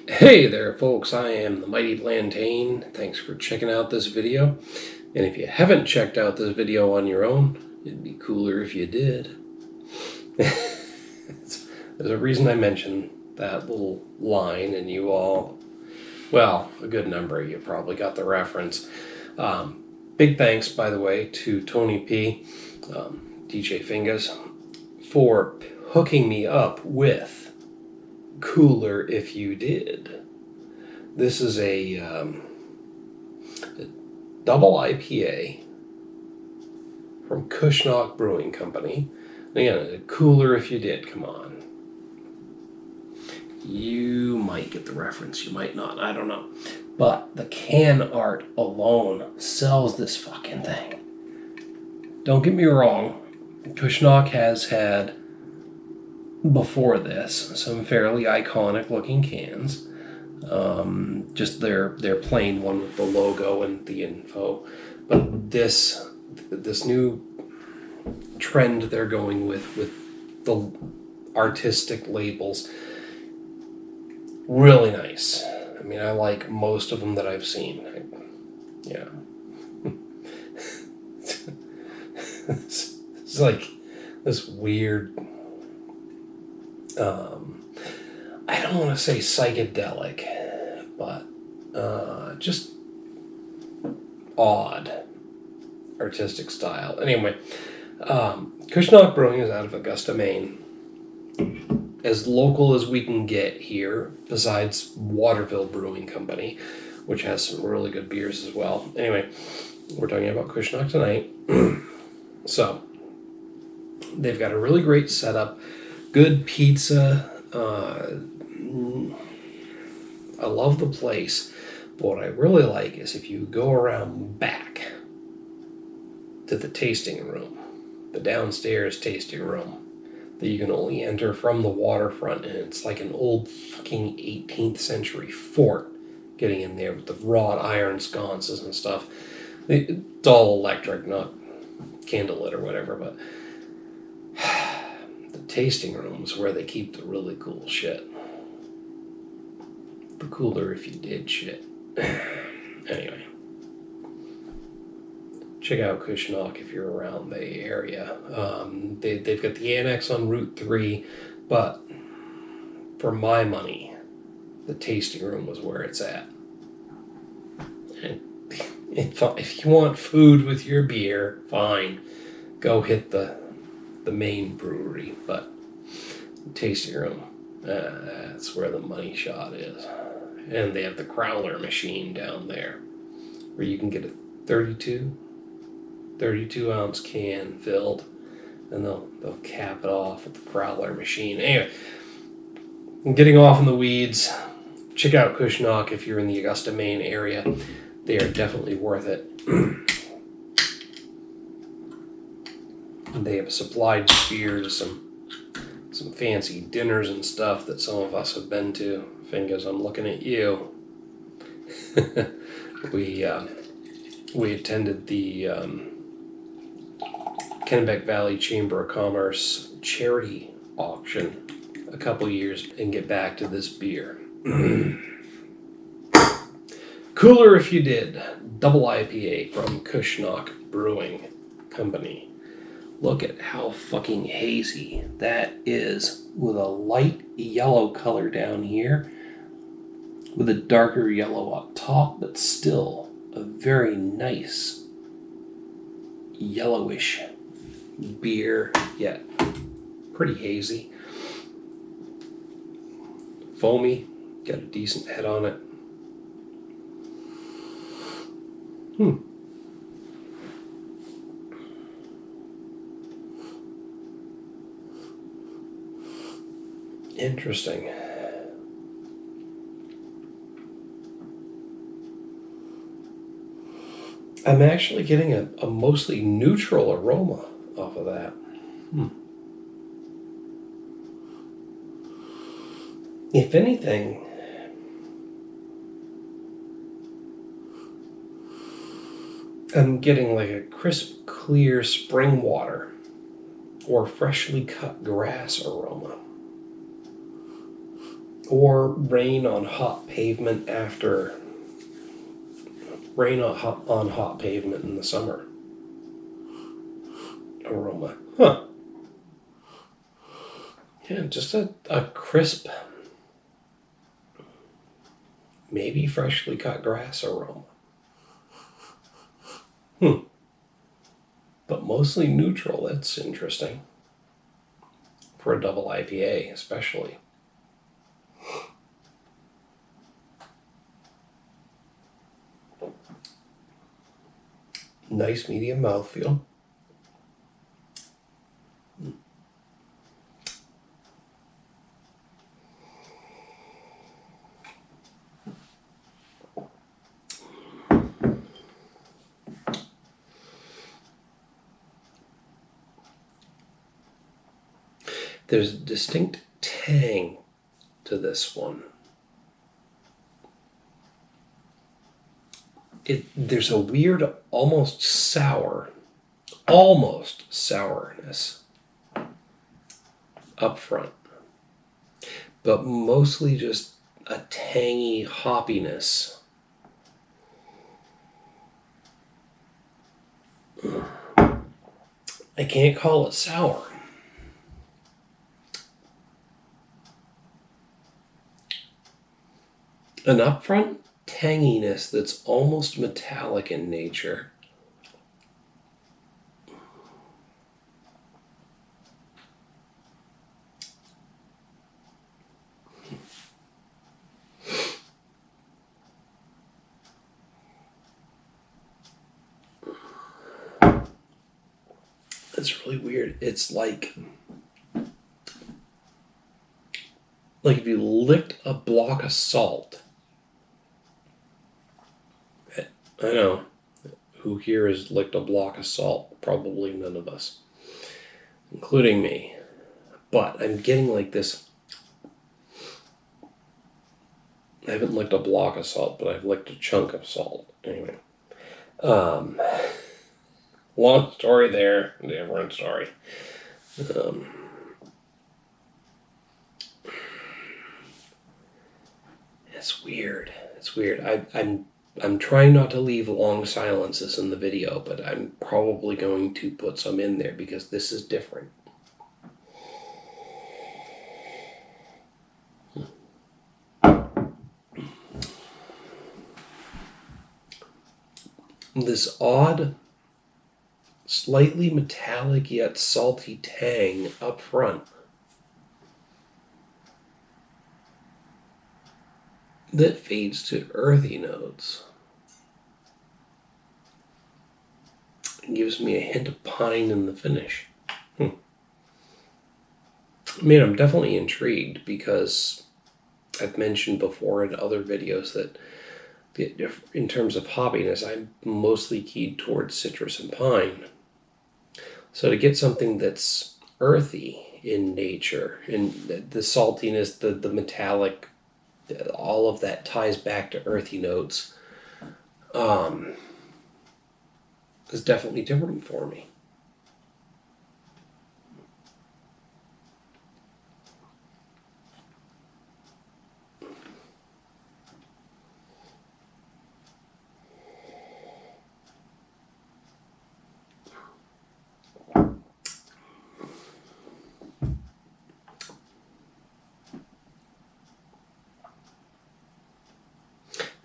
Hey there folks, I am the Mighty Plantain. Thanks for checking out this video. And if you haven't checked out this video on your own, it'd be cooler if you did. There's a reason I mentioned that little line, and you all, well, a good number of you probably got the reference. Big thanks, by the way, to Tony P, DJ Fingers, for hooking me up with Cooler If You Did. This is a double IPA from Cushnoc Brewing Company. Again, Cooler If You Did, come on. You might get the reference, you might not, I don't know. But the can art alone sells this fucking thing. Don't get me wrong, Cushnoc has had, before this, some fairly iconic looking cans. Just their plain one with the logo and the info. But this new trend they're going with the artistic labels, really nice. I mean, I like most of them that I've seen. Yeah. It's like this weird, I don't want to say psychedelic, but just odd artistic style. Anyway, Cushnoc Brewing is out of Augusta, Maine. As local as we can get here, besides Waterville Brewing Company, which has some really good beers as well. Anyway, we're talking about Cushnoc tonight. So, they've got a really great setup, good pizza. I love the place, but what I really like is if you go around back to the tasting room, the downstairs tasting room, that you can only enter from the waterfront, and it's like an old fucking 18th century fort getting in there with the wrought iron sconces and stuff. It's all electric, not candlelit or whatever, but the tasting room is where they keep the really cool shit. The Cooler If You Did shit. Anyway, check out Cushnoc if you're around the area. They've got the annex on Route 3, but for my money, the tasting room was where it's at. And if you want food with your beer, fine, go hit the Maine brewery, but the tasting room, that's where the money shot is. And they have the crowler machine down there, where you can get a 32 ounce can filled, and they'll cap it off with the crowler machine. Anyway, I'm getting off in the weeds. Check out Cushnoc if you're in the Augusta, Maine area. They are definitely worth it. They have supplied beer to some fancy dinners and stuff that some of us have been to. Fingers, I'm looking at you. We attended the Kennebec Valley Chamber of Commerce charity auction a couple years and get back to this beer. Cooler If You Did, double IPA from Cushnoc Brewing Company. Look at how fucking hazy that is, with a light yellow color down here, with a darker yellow up top, but still a very nice yellowish beer, yet pretty hazy. Foamy, got a decent head on it. Interesting. I'm actually getting a mostly neutral aroma off of that. If anything, I'm getting like a crisp, clear spring water or freshly cut grass aroma. Or rain on hot pavement after rain on hot pavement in the summer aroma. Huh. Yeah, just a crisp, maybe freshly cut grass aroma. But mostly neutral. That's interesting. For a double IPA, especially. Nice medium mouthfeel. There's a distinct tang to this one. There's a weird, almost sourness up front, but mostly just a tangy hoppiness. I can't call it sour. An upfront tanginess that's almost metallic in nature. It's really weird. It's like if you licked a block of salt. I know. Who here has licked a block of salt? Probably none of us, including me. But I'm getting like this. I haven't licked a block of salt, but I've licked a chunk of salt. Anyway. Long story there. Different story. It's weird. It's weird. I'm trying not to leave long silences in the video, but I'm probably going to put some in there because this is different. This odd, slightly metallic yet salty tang up front that fades to earthy notes. It gives me a hint of pine in the finish. I mean, I'm definitely intrigued because I've mentioned before in other videos that in terms of hoppiness, I'm mostly keyed towards citrus and pine. So to get something that's earthy in nature, and the saltiness, the metallic, all of that ties back to earthy notes, is definitely different for me.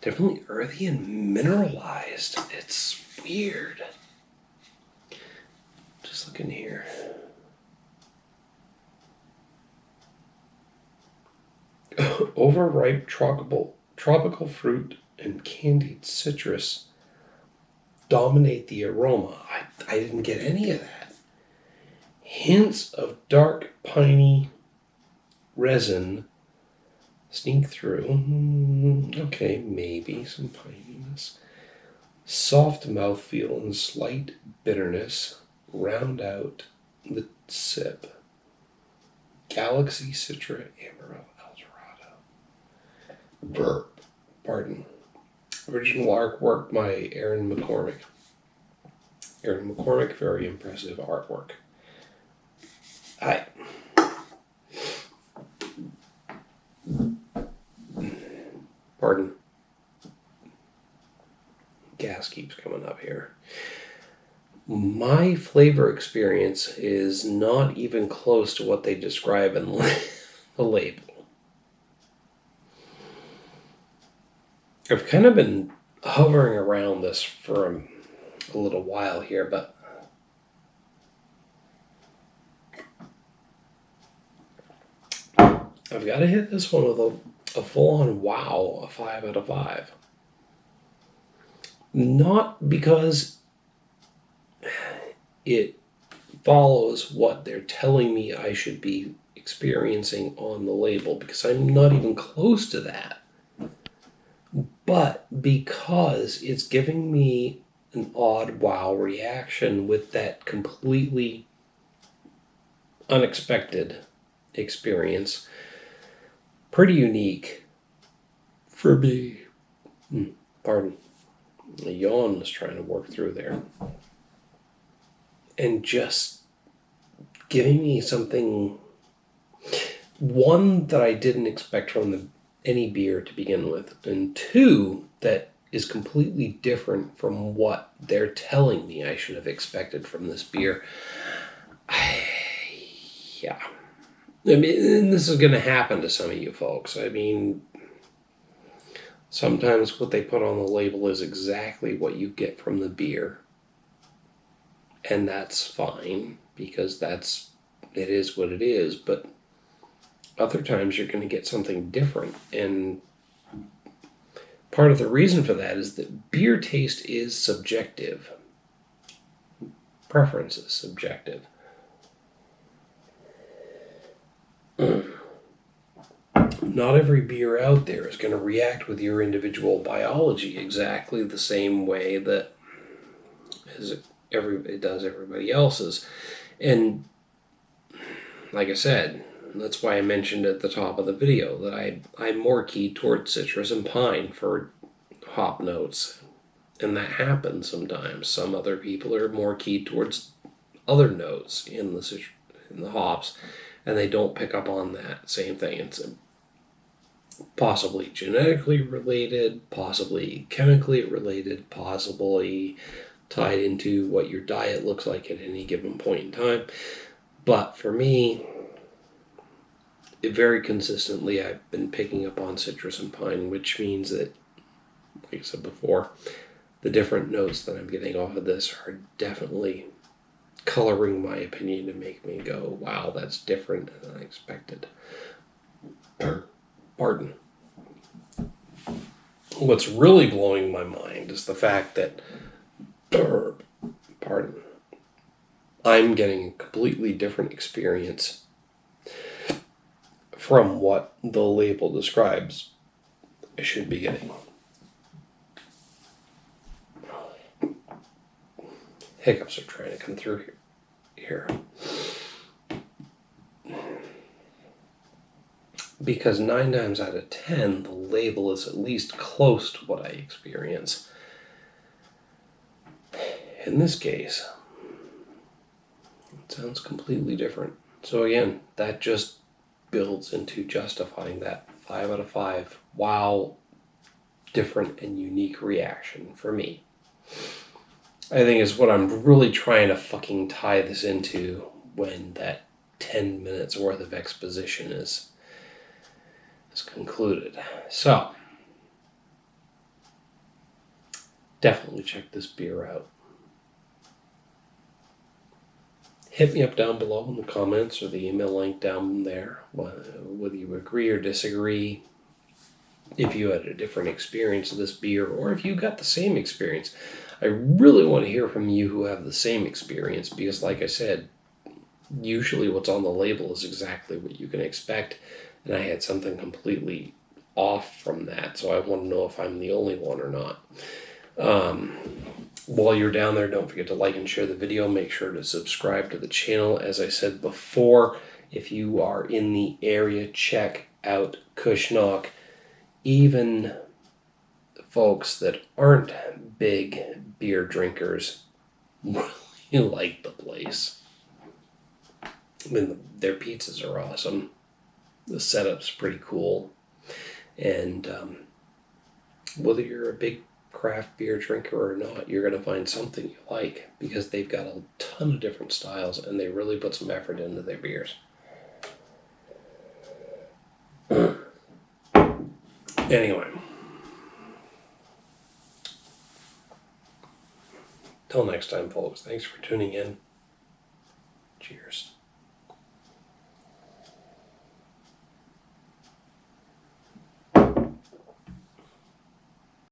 Definitely earthy and mineralized. It's weird. Just looking here. Overripe tropical fruit and candied citrus dominate the aroma. I didn't get any of that. Hints of dark piney resin sneak through. Okay, maybe some pininess. Soft mouthfeel and slight bitterness round out the sip. Galaxy Citra Amarillo Eldorado. Pardon. Original artwork by Aaron McCormick. Aaron McCormick, very impressive artwork. Pardon. Gas keeps coming up here. My flavor experience is not even close to what they describe in the label. I've kind of been hovering around this for a little while here, but I've got to hit this one with a full-on wow, a 5 out of 5. Not because it follows what they're telling me I should be experiencing on the label, because I'm not even close to that, but because it's giving me an odd wow reaction with that completely unexpected experience. Pretty unique for me. Pardon. A yawn was trying to work through there. And just giving me something, one, that I didn't expect from any beer to begin with, and two, that is completely different from what they're telling me I should have expected from this beer. Yeah. I mean, and this is going to happen to some of you folks. I mean, sometimes what they put on the label is exactly what you get from the beer. And that's fine, because it is what it is. But other times you're going to get something different. And part of the reason for that is that beer taste is subjective. Preference is subjective. Not every beer out there is going to react with your individual biology exactly the same way that it does everybody else's. And like I said, that's why I mentioned at the top of the video that I'm more keyed towards citrus and pine for hop notes. And that happens sometimes. Some other people are more keyed towards other notes in the hops, and they don't pick up on that same thing. It's possibly genetically related, possibly chemically related, possibly tied into what your diet looks like at any given point in time. But for me, very consistently, I've been picking up on citrus and pine, which means that, like I said before, the different notes that I'm getting off of this are definitely coloring my opinion to make me go, wow, that's different than I expected. Pardon. What's really blowing my mind is the fact that, pardon, I'm getting a completely different experience from what the label describes I should be getting. Hiccups are trying to come through here. Because 9 times out of 10, the label is at least close to what I experience. In this case, it sounds completely different. So again, that just builds into justifying that 5 out of 5, wow, different and unique reaction for me. I think is what I'm really trying to fucking tie this into when that 10 minutes worth of exposition is concluded. So, definitely check this beer out. Hit me up down below in the comments or the email link down there, whether you agree or disagree, if you had a different experience of this beer, or if you got the same experience. I really want to hear from you who have the same experience, because like I said, usually what's on the label is exactly what you can expect, and I had something completely off from that, so I want to know if I'm the only one or not. While you're down there, don't forget to like and share the video. Make sure to subscribe to the channel. As I said before, if you are in the area, check out Cushnoc. Even folks that aren't big beer drinkers really like the place. I mean, their pizzas are awesome. The setup's pretty cool. And Whether you're a big craft beer drinker or not, you're going to find something you like because they've got a ton of different styles and they really put some effort into their beers. Anyway, till next time, folks, thanks for tuning in. Cheers.